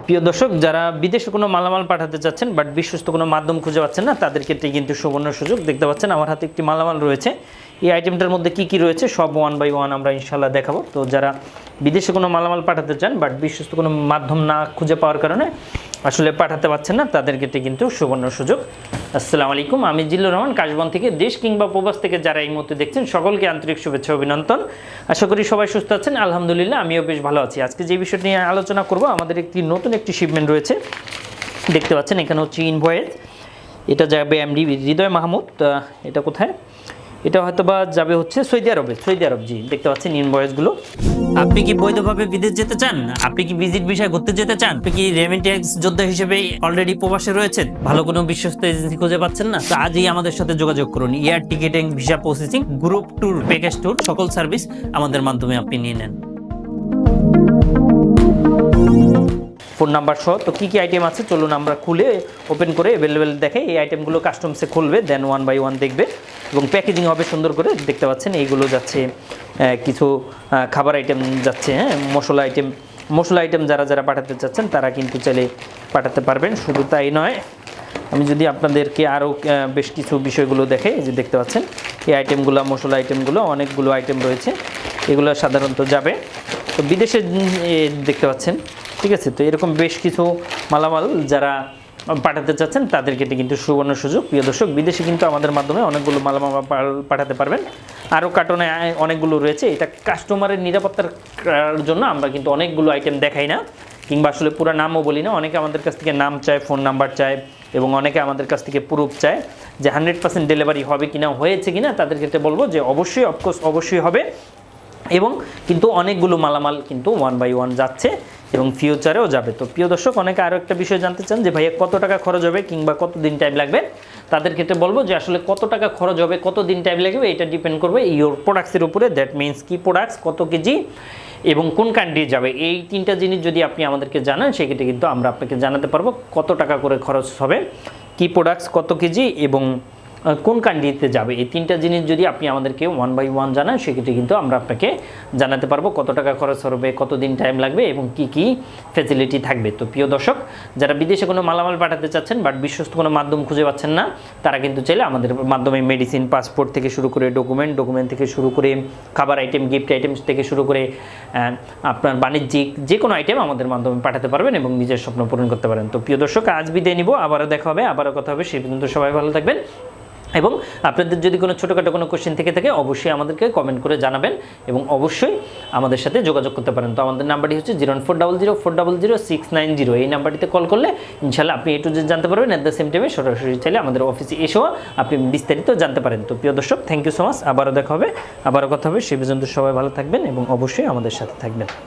প্রিয় দর্শক, যারা বিদেশে কোনো মালামাল পাঠাতে চাচ্ছেন বাট বিশ্বস্ত কোনো মাধ্যম খুঁজে পাচ্ছেন না, তাদের ক্ষেত্রে কিন্তু সুবর্ণ সুযোগ। দেখতে পাচ্ছেন আমার হাতে একটি মালামাল রয়েছে। এই আইটেমটার মধ্যে কি কি রয়েছে সব ওয়ান বাই ওয়ান আমরা ইনশাল্লাহ দেখাবো। তো যারা বিদেশে কোনো মালামাল পাঠাতে চান বাট বিশ্বস্ত কোনো মাধ্যম না খুঁজে পাওয়ার কারণে আসলে পাঠাতে পারছেন না, তাদের ক্ষেত্রে কিন্তু সুবর্ণ সুযোগ। আসসালামু আলাইকুম, আমি জিল্লুর রহমান কাশবন থেকে। দেশ কিংবা প্রবাস থেকে যারা এই মুহূর্তে দেখছেন সকলকে আন্তরিক শুভেচ্ছা অভিনন্দন। আশা করি সবাই সুস্থ আছেন। আলহামদুলিল্লাহ আমিও বেশ ভালো আছি। আজকে যে বিষয়টি নিয়ে আলোচনা করব, আমাদের নতুন একটি শিপমেন্ট রয়েছে। দেখতে পাচ্ছেন এখানে হচ্ছে ইনভয়েস, এটা যাবে এমডি হৃদয় মাহমুদ। এটা কোথায়? এটা হয়তো বা যাবে হচ্ছে সৌদি আরব। জি, দেখতে পাচ্ছেন ইনভয়েসগুলো। আপনি কি বৈধভাবে বিদেশ যেতে চান? আপনি কি ভিজিট ভিসায় ঘুরতে যেতে চান? আপনি কি রেমিটেন্স যোদ্ধা হিসেবে অলরেডি প্রবাসে রয়েছেন? ভালো কোনো বিশ্বস্ত এজেন্সি খুঁজে পাচ্ছেন না? তো আজই আমাদের সাথে যোগাযোগ করুন। Air ticketing, visa processing, group tour, package tour, সকল সার্ভিস আমাদের মাধ্যমে আপনি নিয়ে নেন। ফোন নাম্বার সহ তো কী কী আইটেম আছে চলুন আমরা খুলে ওপেন করে অ্যাভেলেবেল দেখে। এই আইটেমগুলো কাস্টমসে খুলবে, দেন ওয়ান বাই ওয়ান দেখবে এবং প্যাকেজিং হবে সুন্দর করে। দেখতে পাচ্ছেন এইগুলো যাচ্ছে কিছু খাবার আইটেম যাচ্ছে, মশলা আইটেম যারা পাঠাতে চাচ্ছেন তারা কিন্তু চাইলে পাঠাতে পারবেন। শুধু তাই নয়, আমি যদি আপনাদেরকে আরও বেশ কিছু বিষয়গুলো দেখে, এই যে দেখতে পাচ্ছেন এই আইটেমগুলো, মশলা আইটেমগুলো অনেকগুলো আইটেম রয়েছে, এগুলো সাধারণত যাবে তো বিদেশে। দেখতে পাচ্ছেন, ঠিক আছে। তো এরকম বেশ কিছু মালামাল যারা পাঠাতে চাচ্ছেন তাদের ক্ষেত্রে কিন্তু সুবর্ণ সুযোগ। প্রিয় দর্শক, বিদেশে কিন্তু আমাদের মাধ্যমে অনেকগুলো মালামাল পাঠাতে পারবেন। আরও কার্টনে অনেকগুলো রয়েছে। এটা কাস্টমারের নিরাপত্তার জন্য আমরা কিন্তু অনেকগুলো আইটেম দেখাই না, কিংবা আসলে পুরো নামও বলি না। অনেকে আমাদের কাছ থেকে নাম চায়, ফোন নাম্বার চায় এবং অনেকে আমাদের কাছ থেকে প্রুফ চায় যে 100% ডেলিভারি হবে কিনা, হয়েছে কিনা। তাদের ক্ষেত্রে বলবো যে অবশ্যই, অফকোর্স অবশ্যই হবে। এবং কিন্তু অনেকগুলো মালামাল কিন্তু ওয়ান বাই ওয়ান যাচ্ছে এবং ফিউচারেও যাবে। তো প্রিয় দর্শক, অনেকে আরও একটা বিষয় জানতে চান যে ভাইয়া কত টাকা খরচ হবে কিংবা কত দিন টাইম লাগবে। তাদের ক্ষেত্রে বলবো যে আসলে কত টাকা খরচ হবে, কত দিন টাইম লাগবে, এটা ডিপেন্ড করবে ইওর প্রোডাক্টসের উপরে। দ্যাট মিনস কি প্রোডাক্টস, কত কেজি এবং কোন কান্ট্রি যাবে। এই তিনটা জিনিস যদি আপনি আমাদেরকে জানান, সেক্ষেত্রে কিন্তু আমরা আপনাকে জানাতে পারবো কত টাকা করে খরচ হবে, কি প্রোডাক্টস, কত কেজি এবং কোন কান্ট্রিতে যাবে। এই তিনটা জিনিস যদি আপনি আমাদেরকে ওয়ান বাই ওয়ান জানান, সেক্ষেত্রে কিন্তু আমরা আপনাকে জানাতে পারবো কত টাকা খরচ হবে, কত দিন টাইম লাগবে এবং কি কি ফ্যাসিলিটি থাকবে। তো প্রিয় দর্শক, যারা বিদেশে কোনো মালামাল পাঠাতে চাচ্ছেন বাট বিশ্বস্ত কোনো মাধ্যম খুঁজে পাচ্ছেন না, তারা কিন্তু চাইলে আমাদের মাধ্যমে মেডিসিন, পাসপোর্ট থেকে শুরু করে ডকুমেন্ট থেকে শুরু করে খাবার আইটেম, গিফট আইটেম থেকে শুরু করে আপনার বাণিজ্যিক যে কোনো আইটেম আমাদের মাধ্যমে পাঠাতে পারবেন এবং নিজের স্বপ্ন পূরণ করতে পারেন। তো প্রিয় দর্শক, আজ বিদায় নিব, আবারও দেখা হবে, আবারও কথা হবে। সেই পর্যন্ত সবাই ভালো থাকবেন এবং আপনাদের যদি কোনো ছোটোখাটো কোনো কোশ্চেন থেকে থাকে অবশ্যই আমাদেরকে কমেন্ট করে জানাবেন এবং অবশ্যই আমাদের সাথে যোগাযোগ করতে পারেন। তো আমাদের নাম্বারটি হচ্ছে 01400400690। এই নাম্বারটিতে কল করলে ইনশাল্লাহ আপনি A to Z জানতে পারবেন। অ্যাট দ্য সেম টাইমে সরাসরি চাইলে আমাদের অফিসে এসেও আপনি বিস্তারিত জানতে পারেন। তো প্রিয় দর্শক, থ্যাংক ইউ সো মাচ। আবারও দেখা হবে, আবারও কথা হবে। সেই পর্যন্ত সবাই ভালো থাকবেন এবং অবশ্যই আমাদের সাথে থাকবেন।